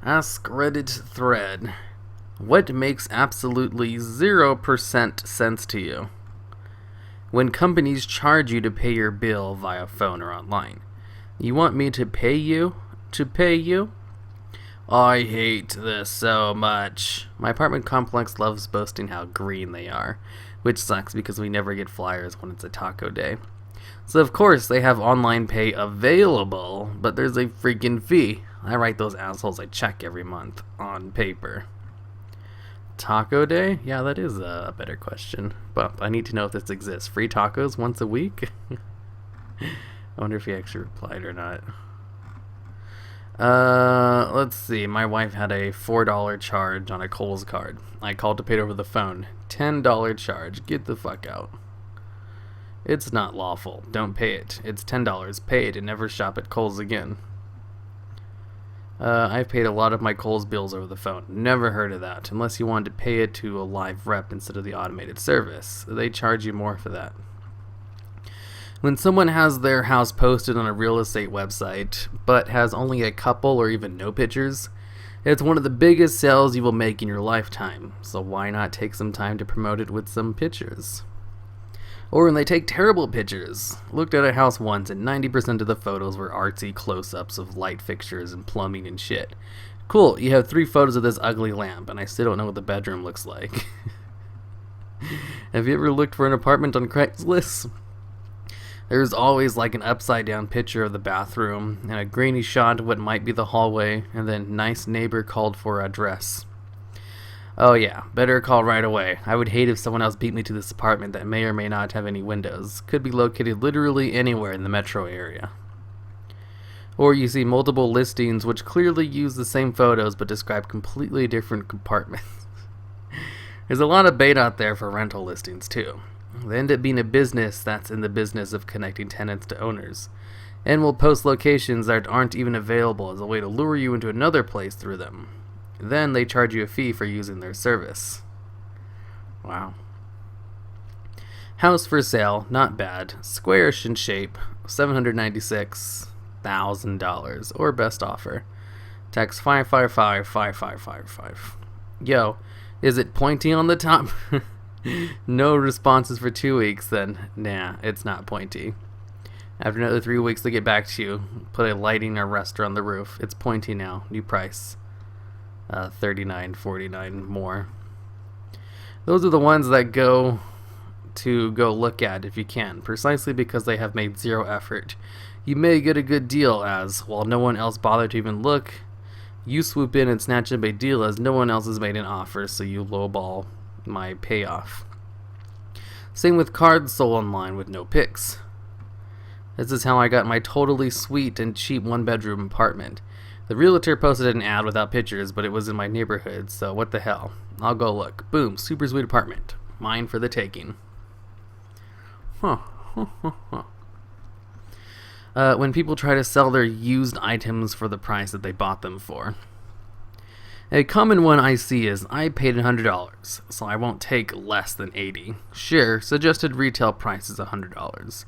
Askreddit thread. What makes absolutely 0% sense to you? When companies charge you to pay your bill via phone or online. You want me to pay you? To pay you? I hate this so much. My apartment complex loves boasting how green they are, which sucks because we never get flyers when it's a taco day. So of course they have online pay available, but there's a freaking fee. I write those assholes a check every month on paper. Taco day? Yeah, that is a better question. But I need to know if this exists. Free tacos once a week? I wonder if he actually replied or not. Let's see. My wife had a $4 charge on a Kohl's card. I called to pay it over the phone. $10 charge. Get the fuck out. It's not lawful. Don't pay it. It's $10. Pay it and never shop at Kohl's again. I've paid a lot of my Kohl's bills over the phone. Never heard of that. Unless you wanted to pay it to a live rep instead of the automated service. They charge you more for that. When someone has their house posted on a real estate website, but has only a couple or even no pictures, it's one of the biggest sales you will make in your lifetime. So why not take some time to promote it with some pictures? Or when they take terrible pictures. Looked at a house once and 90% of the photos were artsy close-ups of light fixtures and plumbing and shit. Cool, you have 3 photos of this ugly lamp, and I still don't know what the bedroom looks like. Have you ever looked for an apartment on Craigslist? There's always like an upside-down picture of the bathroom, and a grainy shot of what might be the hallway, and then nice neighbor called for address. Oh yeah, better call right away. I would hate if someone else beat me to this apartment that may or may not have any windows. Could be located literally anywhere in the metro area. Or you see multiple listings which clearly use the same photos but describe completely different compartments. There's a lot of bait out there for rental listings too. They end up being a business that's in the business of connecting tenants to owners, and will post locations that aren't even available as a way to lure you into another place through them. Then they charge you a fee for using their service. Wow. House for sale, not bad. Squarish in shape, $796,000, or best offer. Text 555-5555. Yo, is it pointy on the top? No responses for 2 weeks, then nah, it's not pointy. After another 3 weeks they get back to you. Put a lighting arrestor on the roof. It's pointy now. New price. $39.49 more. Those are the ones that go look at if you can, precisely because they have made zero effort. You may get a good deal as, while no one else bothered to even look, you swoop in and snatch up a deal as no one else has made an offer, so you lowball my payoff. Same with cards sold online with no pics. This is how I got my totally sweet and cheap 1-bedroom apartment. The realtor posted an ad without pictures, but it was in my neighborhood, so what the hell. I'll go look. Boom, super sweet apartment. Mine for the taking. When people try to sell their used items for the price that they bought them for. A common one I see is, I paid $100, so I won't take less than $80. Sure, suggested retail price is $100.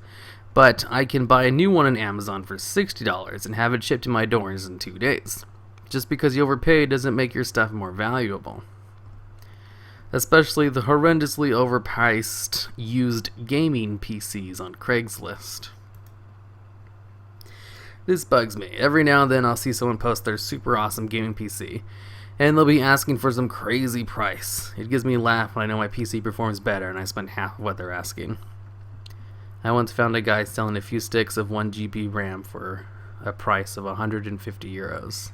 But I can buy a new one on Amazon for $60 and have it shipped to my doors in 2 days. Just because you overpaid doesn't make your stuff more valuable. Especially the horrendously overpriced used gaming PCs on Craigslist. This bugs me. Every now and then I'll see someone post their super awesome gaming PC, and they'll be asking for some crazy price. It gives me a laugh when I know my PC performs better and I spend half of what they're asking. I once found a guy selling a few sticks of 1 GB RAM for a price of 150 euros.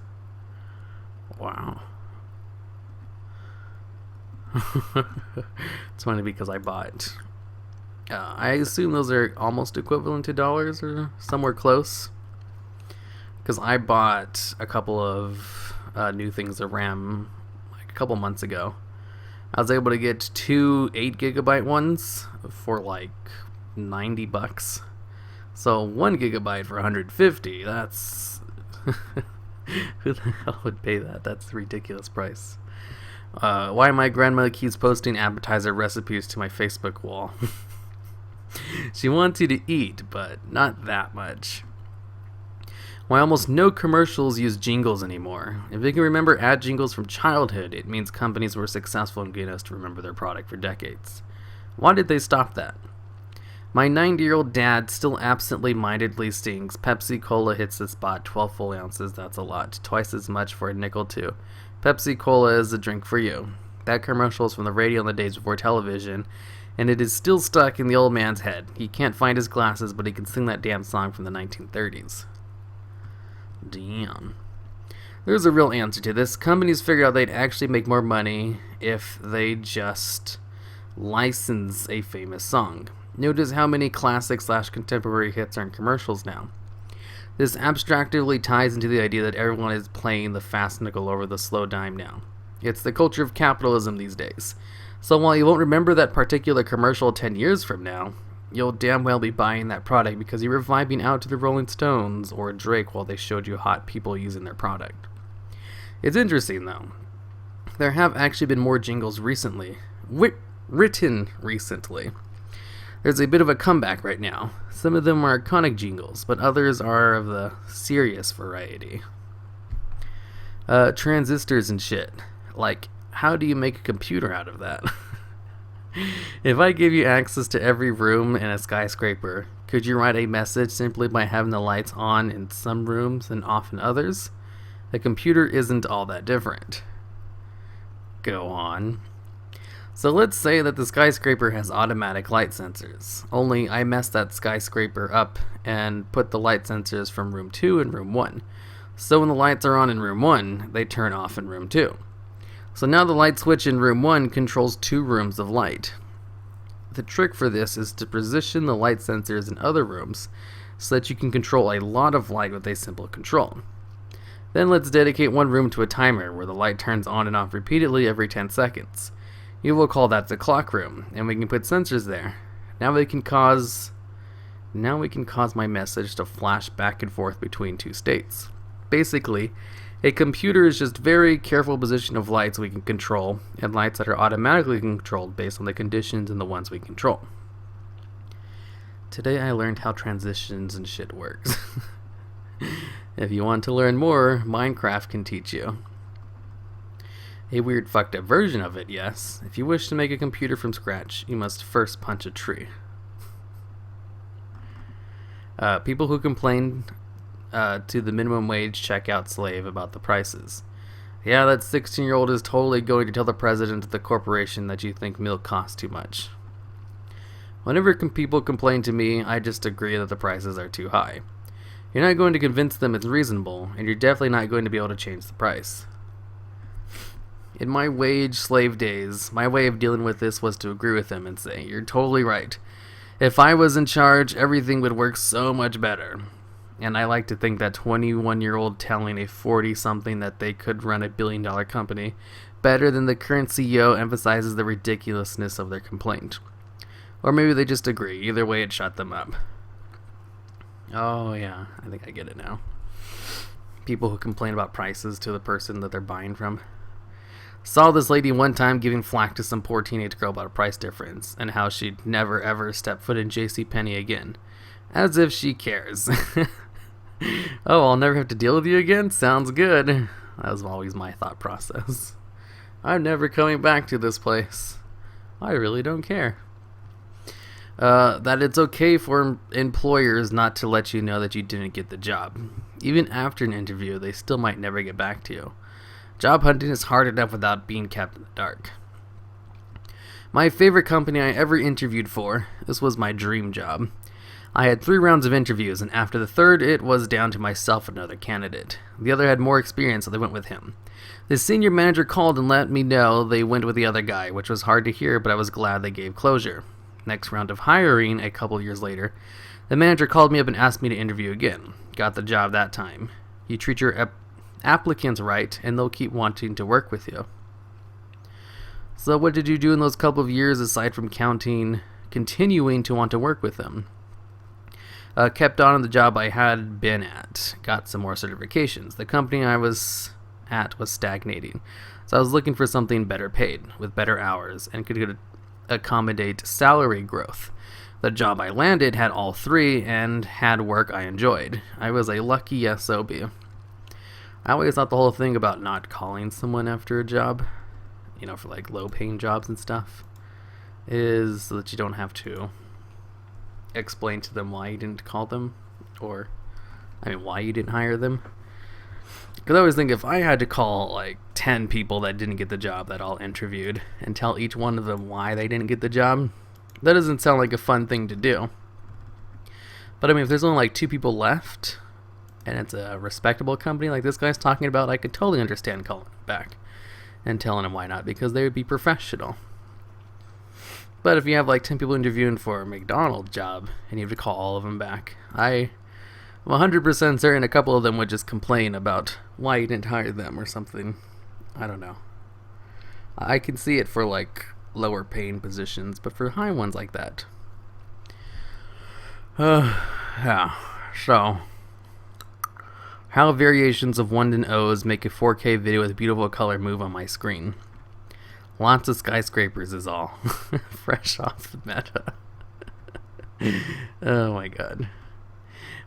Wow. It's funny because I bought... I assume those are almost equivalent to dollars or somewhere close. Because I bought a couple of new things of RAM like a couple months ago. I was able to get 2 8GB ones for like $90. So 1 GB for 150. That's who the hell would pay that? That's a ridiculous price. Why my grandmother keeps posting appetizer recipes to my Facebook wall. She wants you to eat, but not that much. Why almost no commercials use jingles anymore. If you can remember ad jingles from childhood, it means companies were successful in getting us to remember their product for decades. Why did they stop that? My 90-year-old dad still absently-mindedly sings, Pepsi Cola hits the spot, 12 full ounces, that's a lot. Twice as much for a nickel too. Pepsi Cola is a drink for you. That commercial is from the radio in the days before television, and it is still stuck in the old man's head. He can't find his glasses, but he can sing that damn song from the 1930s. Damn. There's a real answer to this. Companies figured out they'd actually make more money if they just license a famous song. Notice how many classic/contemporary hits are in commercials now. This abstractively ties into the idea that everyone is playing the fast nickel over the slow dime now. It's the culture of capitalism these days. So while you won't remember that particular commercial 10 years from now, you'll damn well be buying that product because you were vibing out to the Rolling Stones or Drake while they showed you hot people using their product. It's interesting though. There have actually been more jingles recently. Written recently. There's a bit of a comeback right now. Some of them are iconic jingles, but others are of the serious variety. Transistors and shit. Like, how do you make a computer out of that? If I give you access to every room in a skyscraper, could you write a message simply by having the lights on in some rooms and off in others? A computer isn't all that different. Go on. So let's say that the skyscraper has automatic light sensors, only I messed that skyscraper up and put the light sensors from room 2 and room 1. So when the lights are on in room 1, they turn off in room 2. So now the light switch in room 1 controls 2 rooms of light. The trick for this is to position the light sensors in other rooms so that you can control a lot of light with a simple control. Then let's dedicate one room to a timer where the light turns on and off repeatedly every 10 seconds. You will call that the clock room, and we can put sensors there. Now we can cause my message to flash back and forth between 2 states. Basically, a computer is just very careful position of lights we can control, and lights that are automatically controlled based on the conditions and the ones we control. Today I learned how transitions and shit works. If you want to learn more, Minecraft can teach you. A weird fucked up version of it, yes. If you wish to make a computer from scratch, you must first punch a tree. People who complain to the minimum wage checkout slave about the prices. Yeah, that 16-year-old is totally going to tell the president of the corporation that you think milk costs too much. Whenever people complain to me, I just agree that the prices are too high. You're not going to convince them it's reasonable, and you're definitely not going to be able to change the price. In my wage slave days, my way of dealing with this was to agree with them and say, you're totally right. If I was in charge, everything would work so much better. And I like to think that 21-year-old telling a 40-something that they could run a billion-dollar company better than the current CEO emphasizes the ridiculousness of their complaint. Or maybe they just agree. Either way, it shut them up. Oh yeah, I think I get it now. People who complain about prices to the person that they're buying from. Saw this lady one time giving flack to some poor teenage girl about a price difference and how she'd never ever step foot in JCPenney again. As if she cares. Oh, I'll never have to deal with you again? Sounds good. That was always my thought process. I'm never coming back to this place. I really don't care. That it's okay for employers not to let you know that you didn't get the job. Even after an interview, they still might never get back to you. Job hunting is hard enough without being kept in the dark. My favorite company I ever interviewed for, this was my dream job. I had 3 rounds of interviews, and after the 3rd, it was down to myself and another candidate. The other had more experience, so they went with him. The senior manager called and let me know they went with the other guy, which was hard to hear, but I was glad they gave closure. Next round of hiring, a couple years later, the manager called me up and asked me to interview again. Got the job that time. You treat your applicants right, and they'll keep wanting to work with you. So what did you do in those couple of years aside from continuing to want to work with them? Kept on in the job I had been at. Got some more certifications. The company I was at was stagnating. So I was looking for something better paid, with better hours, and could accommodate salary growth. The job I landed had all three and had work I enjoyed. I was a lucky SOB. I always thought the whole thing about not calling someone after a job, for like low-paying jobs and stuff, is so that you don't have to explain to them why you didn't call them, or, why you didn't hire them. Because I always think if I had to call like 10 people that didn't get the job that all interviewed and tell each one of them why they didn't get the job, that doesn't sound like a fun thing to do. But if there's only like 2 people left, and it's a respectable company like this guy's talking about, I could totally understand calling him back and telling him why not, because they would be professional. But if you have like 10 people interviewing for a McDonald's job and you have to call all of them back, I'm 100% certain a couple of them would just complain about why you didn't hire them or something. I don't know. I can see it for like lower paying positions, but for high ones like that. Yeah. So, how variations of 1 and O's make a 4K video with beautiful color move on my screen. Lots of skyscrapers is all. Fresh off the meta. Oh my god.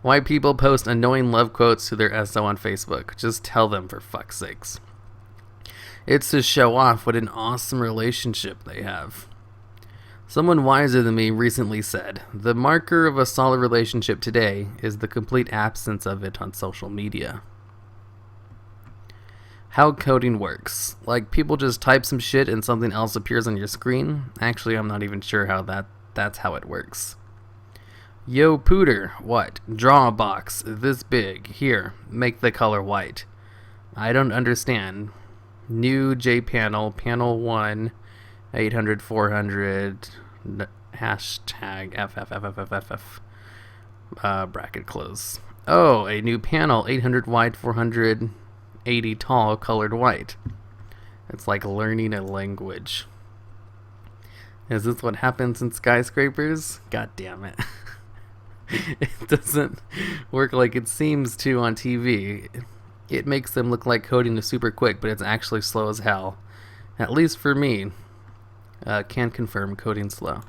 Why people post annoying love quotes to their SO on Facebook. Just tell them, for fuck's sakes. It's to show off what an awesome relationship they have. Someone wiser than me recently said, the marker of a solid relationship today is the complete absence of it on social media. How coding works. Like, people just type some shit and something else appears on your screen? Actually, I'm not even sure how that's how it works. Yo, Pooter, what? Draw a box this big. Here, make the color white. I don't understand. New JPanel, panel 1, 800, 400, hashtag FFFFFFF, bracket close. Oh, a new panel, 800 wide, 480 tall, colored white. It's like learning a language. Is this what happens in skyscrapers? God damn it. It doesn't work like it seems to on TV. It makes them look like coding is super quick, but it's actually slow as hell. At least for me. Can confirm coding slow.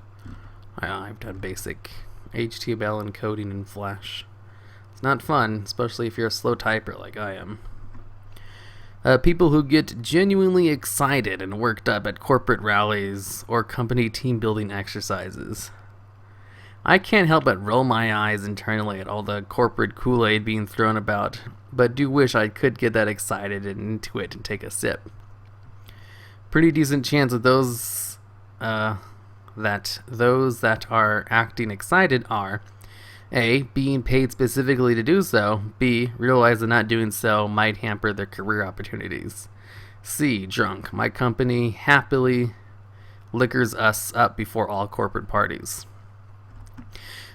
I've done basic HTML and coding in Flash. It's not fun, especially if you're a slow typer like I am. People who get genuinely excited and worked up at corporate rallies or company team building exercises. I can't help but roll my eyes internally at all the corporate Kool-Aid being thrown about, but do wish I could get that excited and into it and take a sip. Pretty decent chance that those that are acting excited are A, being paid specifically to do so, B, realize that not doing so might hamper their career opportunities, C, drunk. My company happily liquors us up before all corporate parties.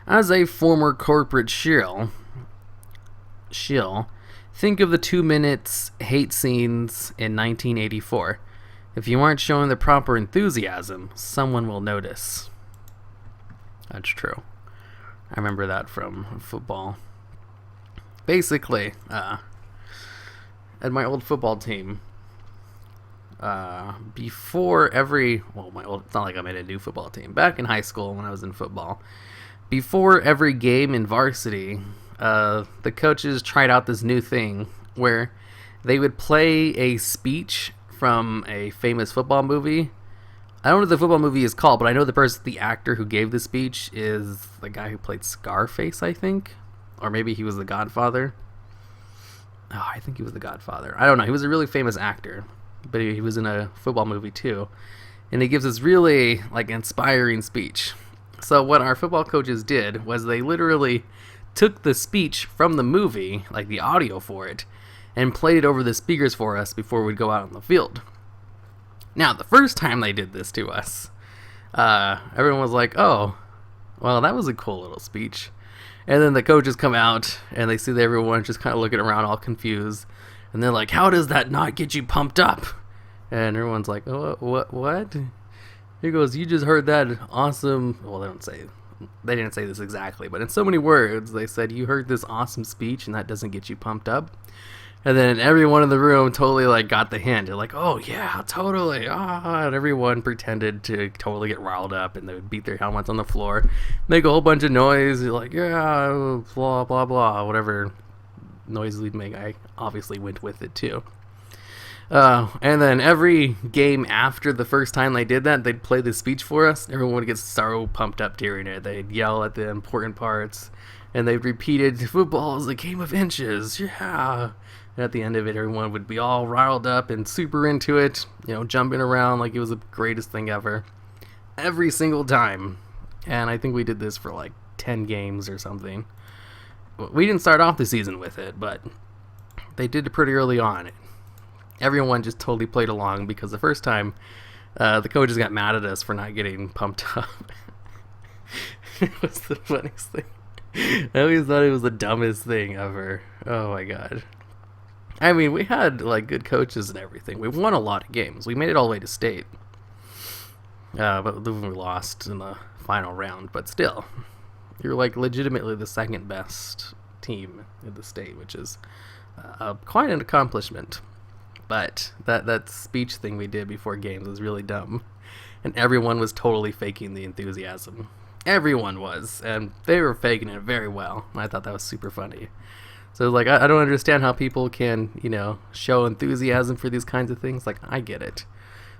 As a former corporate shill, think of the 2 minutes hate scenes in 1984. If you aren't showing the proper enthusiasm, someone will notice. That's true. I remember that from football. Basically, at my old football team, before every, it's not like I made a new football team. Back in high school when I was in football, before every game in varsity, the coaches tried out this new thing where they would play a speech from a famous football movie. I don't know what the football movie is called, but I know the actor who gave the speech is the guy who played Scarface, I think. Or maybe he was the Godfather. Oh, I think he was the Godfather. I don't know. He was a really famous actor, but he was in a football movie too. And he gives this really inspiring speech. So what our football coaches did was they literally took the speech from the movie, like the audio for it, and played it over the speakers for us before we'd go out on the field. Now, the first time they did this to us, everyone was like, oh, well, that was a cool little speech. And then the coaches come out, and they see that everyone just kind of looking around all confused. And they're like, how does that not get you pumped up? And everyone's like, oh, what? He goes, you just heard that awesome... Well, they didn't say this exactly, but in so many words, they said, you heard this awesome speech, and that doesn't get you pumped up? And then everyone in the room totally like got the hint. They're like, oh yeah, totally. And everyone pretended to totally get riled up, and they would beat their helmets on the floor, make a whole bunch of noise, like, yeah, blah, blah, blah, whatever noises we'd make. I obviously went with it too. And then every game after the first time they did that, they'd play the speech for us. Everyone would get so pumped up during it. They'd yell at the important parts, and they'd repeat it, football is a game of inches, yeah. And at the end of it, everyone would be all riled up and super into it, jumping around like it was the greatest thing ever. Every single time. And I think we did this for like 10 games or something. We didn't start off the season with it, but they did it pretty early on. Everyone just totally played along because the first time, the coaches got mad at us for not getting pumped up. It was the funniest thing. I always thought it was the dumbest thing ever. Oh my god. I mean, we had like good coaches and everything. We won a lot of games. We made it all the way to state. But we lost in the final round. But still, you're like legitimately the second best team in the state, which is quite an accomplishment. But that speech thing we did before games was really dumb. And everyone was totally faking the enthusiasm. Everyone was. And they were faking it very well. I thought that was super funny. So like, I don't understand how people can, show enthusiasm for these kinds of things. Like, I get it.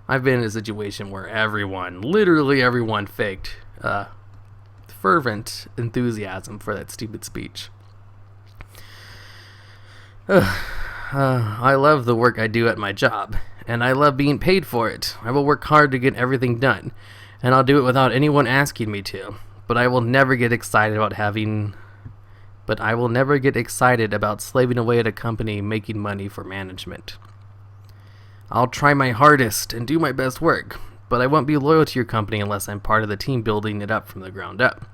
I've been in a situation where literally everyone faked fervent enthusiasm for that stupid speech. I love the work I do at my job, and I love being paid for it. I will work hard to get everything done, and I'll do it without anyone asking me to. But I will never get excited about slaving away at a company making money for management. I'll try my hardest and do my best work, but I won't be loyal to your company unless I'm part of the team building it up from the ground up.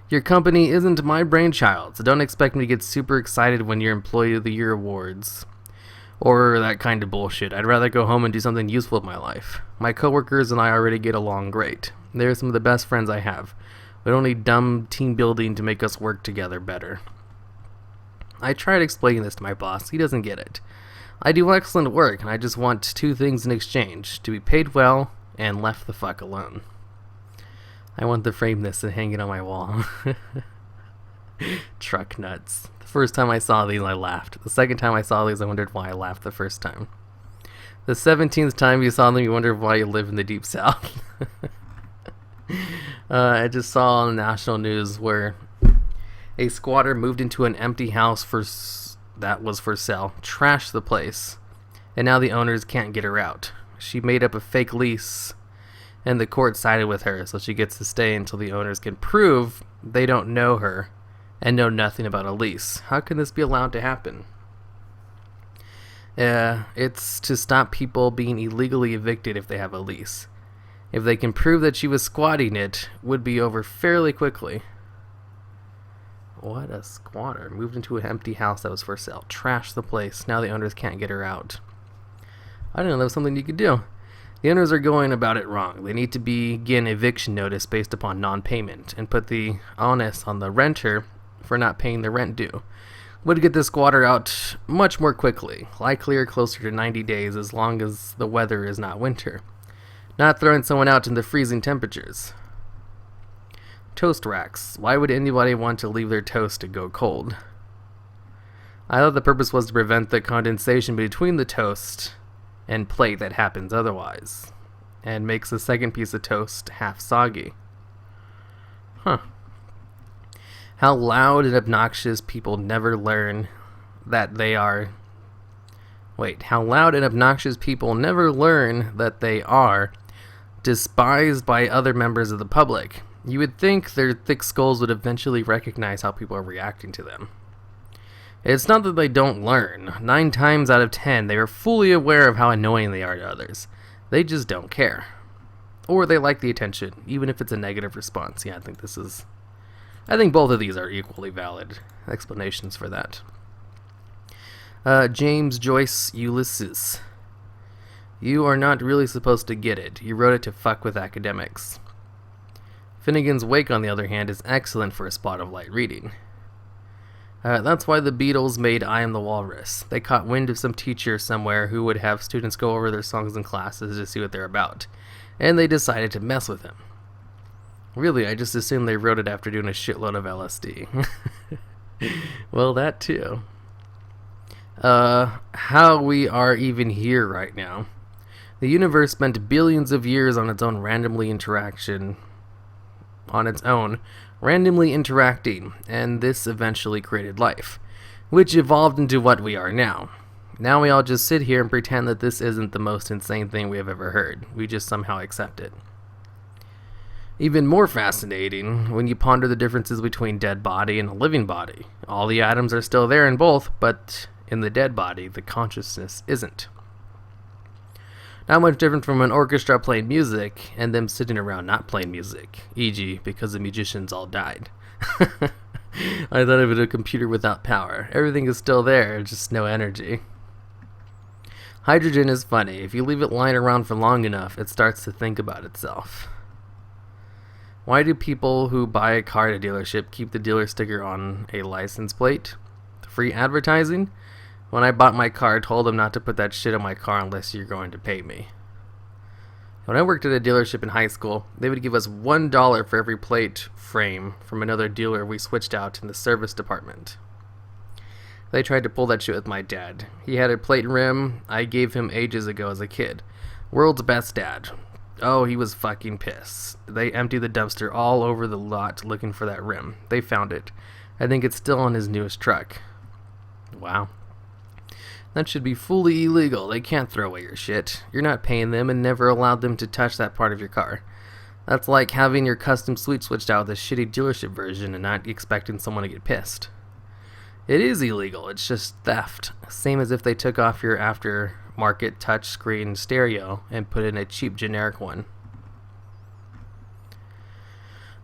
Your company isn't my brainchild, so don't expect me to get super excited when your Employee of the Year awards or that kind of bullshit. I'd rather go home and do something useful with my life. My coworkers and I already get along great. They're some of the best friends I have. We don't need dumb team building to make us work together better. I tried explaining this to my boss. He doesn't get it. I do excellent work, and I just want two things in exchange: to be paid well and left the fuck alone. I want to frame this and hang it on my wall. Truck nuts. The first time I saw these, I laughed. The second time I saw these, I wondered why I laughed the first time. The 17th time you saw them, you wondered why you live in the Deep South. I just saw on the national news where a squatter moved into an empty house that was for sale, trashed the place, and now the owners can't get her out. She made up a fake lease, and the court sided with her, so she gets to stay until the owners can prove they don't know her and know nothing about a lease. How can this be allowed to happen? It's to stop people being illegally evicted if they have a lease. If they can prove that she was squatting, it would be over fairly quickly. What a squatter. Moved into an empty house that was for sale. Trashed the place. Now the owners can't get her out. I didn't know that was something you could do. The owners are going about it wrong. They need to begin eviction notice based upon non-payment and put the onus on the renter for not paying the rent due. Would get the squatter out much more quickly. Likely closer to 90 days as long as the weather is not winter. Not throwing someone out in the freezing temperatures. Toast racks. Why would anybody want to leave their toast to go cold? I thought the purpose was to prevent the condensation between the toast and plate that happens otherwise, and makes the second piece of toast half soggy. Huh. How loud and obnoxious people never learn that they are... How loud and obnoxious people never learn that they are despised by other members of the public. You would think their thick skulls would eventually recognize how people are reacting to them. It's not that they don't learn. 9 times out of 10, they are fully aware of how annoying they are to others. They just don't care. Or they like the attention, even if it's a negative response. Yeah, I think both of these are equally valid explanations for that. James Joyce Ulysses. You are not really supposed to get it. You wrote it to fuck with academics. Finnegan's Wake, on the other hand, is excellent for a spot of light reading. That's why the Beatles made I Am the Walrus. They caught wind of some teacher somewhere who would have students go over their songs in classes to see what they're about, and they decided to mess with him. Really, I just assumed they wrote it after doing a shitload of LSD. Well, that too. How we are even here right now. The universe spent billions of years on its own randomly interacting, and this eventually created life, which evolved into what we are now. Now we all just sit here and pretend that this isn't the most insane thing we have ever heard. We just somehow accept it. Even more fascinating when you ponder the differences between dead body and a living body. All the atoms are still there in both, but in the dead body, the consciousness isn't. Not much different from an orchestra playing music and them sitting around not playing music, e.g. because the musicians all died. I thought of it a computer without power. Everything is still there, just no energy. Hydrogen is funny. If you leave it lying around for long enough, it starts to think about itself. Why do people who buy a car at a dealership keep the dealer sticker on a license plate? Free advertising? When I bought my car, I told them not to put that shit on my car unless you're going to pay me. When I worked at a dealership in high school, they would give us $1 for every plate frame from another dealer we switched out in the service department. They tried to pull that shit with my dad. He had a plate rim I gave him ages ago as a kid. World's best dad. Oh, he was fucking pissed. They emptied the dumpster all over the lot looking for that rim. They found it. I think it's still on his newest truck. Wow. That should be fully illegal. They can't throw away your shit. You're not paying them and never allowed them to touch that part of your car. That's like having your custom suite switched out with a shitty dealership version and not expecting someone to get pissed. It is illegal. It's just theft. Same as if they took off your aftermarket touchscreen stereo and put in a cheap generic one.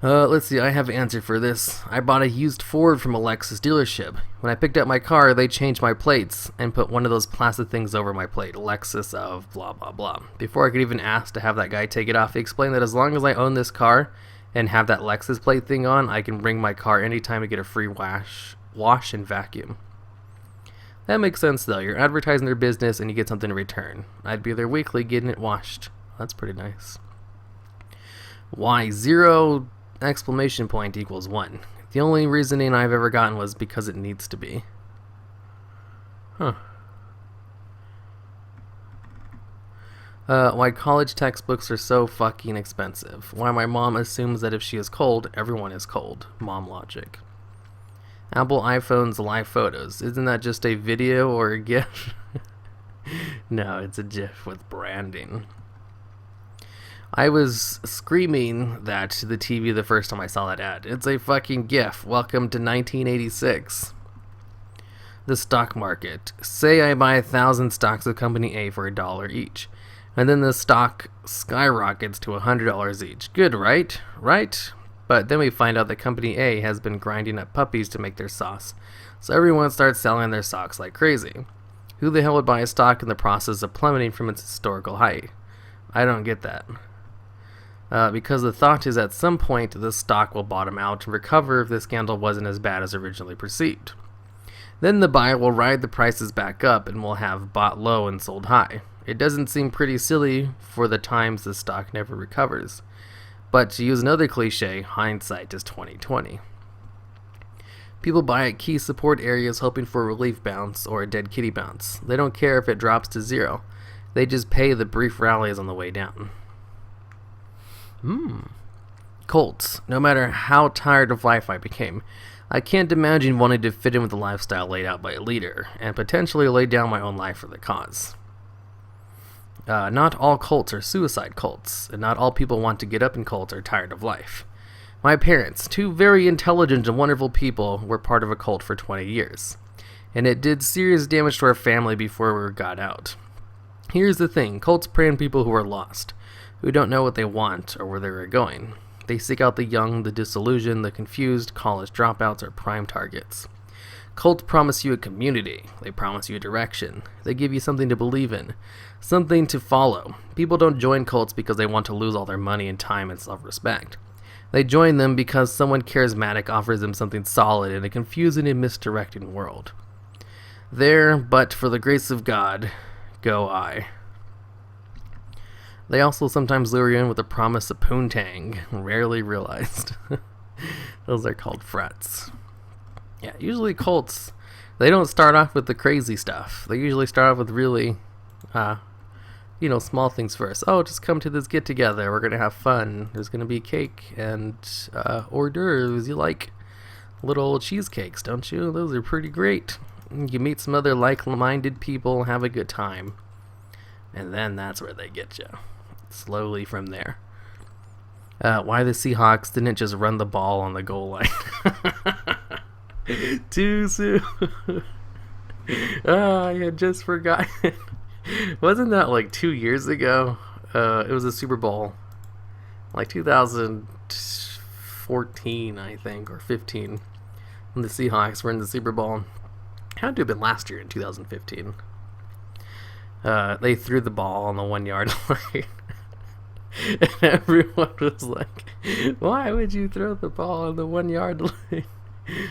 Let's see, I have an answer for this. I bought a used Ford from a Lexus dealership. When I picked up my car, they changed my plates and put one of those plastic things over my plate, Lexus of blah blah blah. Before I could even ask to have that guy take it off, he explained that as long as I own this car and have that Lexus plate thing on, I can bring my car anytime to get a free wash and vacuum. That makes sense though. You're advertising their business and you get something in return. I'd be there weekly getting it washed. That's pretty nice. Why 0 exclamation point equals 1? The only reasoning I've ever gotten was because it needs to be. Why college textbooks are so fucking expensive. Why my mom assumes that if she is cold, everyone is cold. Mom logic. Apple iPhone's live photos. Isn't that just a video or a GIF? No, it's a GIF with branding. I was screaming that to the TV the first time I saw that ad. It's a fucking GIF. Welcome to 1986. The stock market. Say I buy 1,000 stocks of company A for $1 each. And then the stock skyrockets to $100 each. Good, right? Right? But then we find out that company A has been grinding up puppies to make their sauce. So everyone starts selling their stocks like crazy. Who the hell would buy a stock in the process of plummeting from its historical height? I don't get that. Because the thought is at some point the stock will bottom out and recover if the scandal wasn't as bad as originally perceived. Then the buyer will ride the prices back up and will have bought low and sold high. It doesn't seem pretty silly for the times the stock never recovers. But to use another cliche, hindsight is 20/20. People buy at key support areas hoping for a relief bounce or a dead kitty bounce. They don't care if it drops to 0. They just pay the brief rallies on the way down. Colts. No matter how tired of life I became, I can't imagine wanting to fit in with the lifestyle laid out by a leader, and potentially lay down my own life for the cause. Not all cults are suicide cults, and not all people want to get up in cults are tired of life. My parents, 2 very intelligent and wonderful people, were part of a cult for 20 years, and it did serious damage to our family before we got out. Here's the thing, cults prey on people who are lost, who don't know what they want or where they are going. They seek out the young, the disillusioned, the confused. College dropouts are prime targets. Cults promise you a community. They promise you a direction. They give you something to believe in, something to follow. People don't join cults because they want to lose all their money and time and self-respect. They join them because someone charismatic offers them something solid in a confusing and misdirecting world. There, but for the grace of God, go I. They also sometimes lure you in with the promise of poontang, rarely realized. Those are called frets. Yeah, usually cults, they don't start off with the crazy stuff. They usually start off with really, small things first. Oh, just come to this get-together. We're going to have fun. There's going to be cake and hors d'oeuvres. You like little cheesecakes, don't you? Those are pretty great. You meet some other like-minded people, have a good time. And then that's where they get you. Slowly from there. Why the Seahawks didn't just run the ball on the goal line. Too soon. I had just forgotten. Wasn't that like 2 years ago? It was a Super Bowl. Like 2014, I think, or 15. When the Seahawks were in the Super Bowl. Had to have been last year in 2015. They threw the ball on the 1 yard line. And everyone was like, why would you throw the ball on the 1 yard line?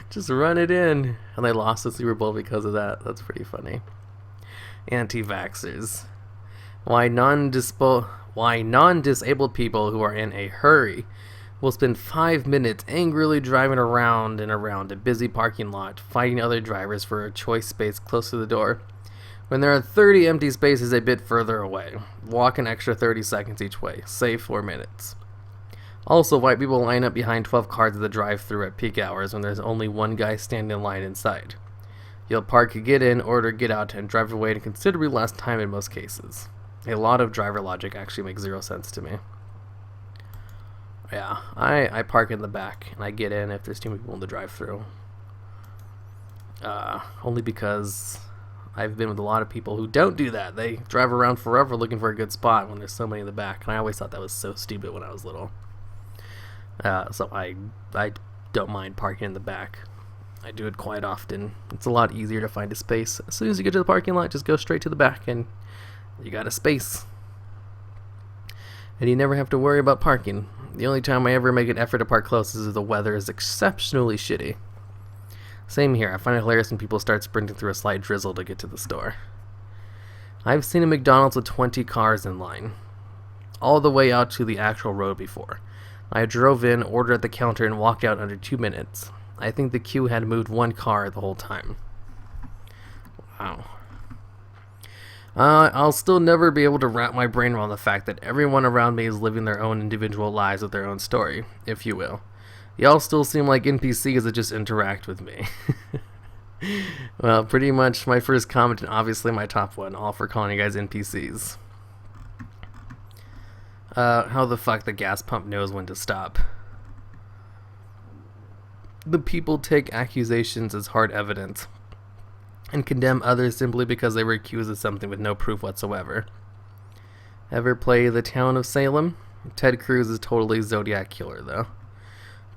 Just run it in. And they lost the Super Bowl because of that. That's pretty funny. Anti-vaxxers. Why non-disabled people who are in a hurry will spend 5 minutes angrily driving around and around a busy parking lot, fighting other drivers for a choice space close to the door, when there are 30 empty spaces a bit further away. Walk an extra 30 seconds each way. Save 4 minutes. Also, white people line up behind 12 cars at the drive-thru at peak hours when there's only one guy standing in line inside. You'll park, get in, order, get out, and drive away in considerably less time in most cases. A lot of driver logic actually makes zero sense to me. Yeah, I park in the back, and I get in if there's too many people in the drive-thru. Only because I've been with a lot of people who don't do that. They drive around forever looking for a good spot when there's so many in the back, and I always thought that was so stupid when I was little. So I don't mind parking in the back. I do it quite often. It's a lot easier to find a space. As soon as you get to the parking lot, just go straight to the back, and you got a space. And you never have to worry about parking. The only time I ever make an effort to park close is if the weather is exceptionally shitty. Same here. I find it hilarious when people start sprinting through a slight drizzle to get to the store. I've seen a McDonald's with 20 cars in line, all the way out to the actual road before. I drove in, ordered at the counter, and walked out under 2 minutes. I think the queue had moved one car the whole time. Wow. I'll still never be able to wrap my brain around the fact that everyone around me is living their own individual lives with their own story, if you will. Y'all still seem like NPCs that just interact with me. Well, pretty much my first comment and obviously my top one, all for calling you guys NPCs. How the fuck the gas pump knows when to stop. The people take accusations as hard evidence and condemn others simply because they were accused of something with no proof whatsoever. Ever play The Town of Salem? Ted Cruz is totally Zodiac Killer, though.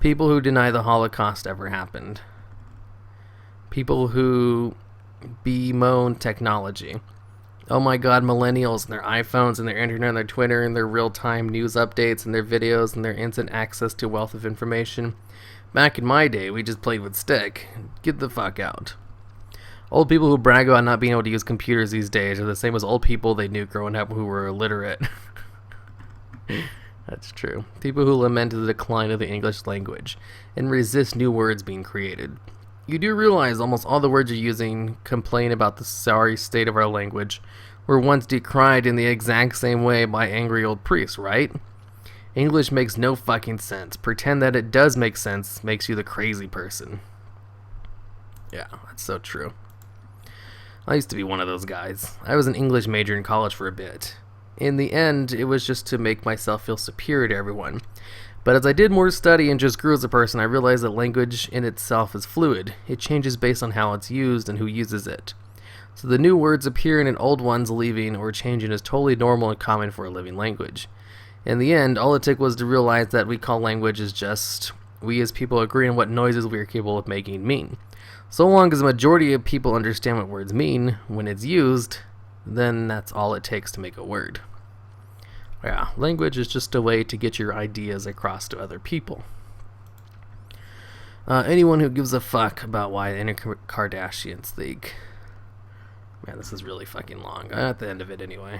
People who deny the Holocaust ever happened. People who bemoan technology. Oh my god, millennials and their iPhones and their internet and their Twitter and their real-time news updates and their videos and their instant access to wealth of information. Back in my day, we just played with stick. Get the fuck out. Old people who brag about not being able to use computers these days are the same as old people they knew growing up who were illiterate. That's true. People who lament the decline of the English language and resist new words being created. You do realize almost all the words you're using complain about the sorry state of our language were once decried in the exact same way by angry old priests, right? English makes no fucking sense. Pretend that it does make sense makes you the crazy person. Yeah, that's so true. I used to be one of those guys. I was an English major in college for a bit. In the end, it was just to make myself feel superior to everyone. But as I did more study and just grew as a person, I realized that language in itself is fluid. It changes based on how it's used and who uses it. So the new words appearing and old ones leaving or changing is totally normal and common for a living language. In the end, all it took was to realize that we call language is just we as people agree on what noises we are capable of making mean. So long as the majority of people understand what words mean when it's used, then that's all it takes to make a word. Yeah, language is just a way to get your ideas across to other people. Anyone who gives a fuck about why the Kardashians think. Man, this is really fucking long. At the end of it anyway.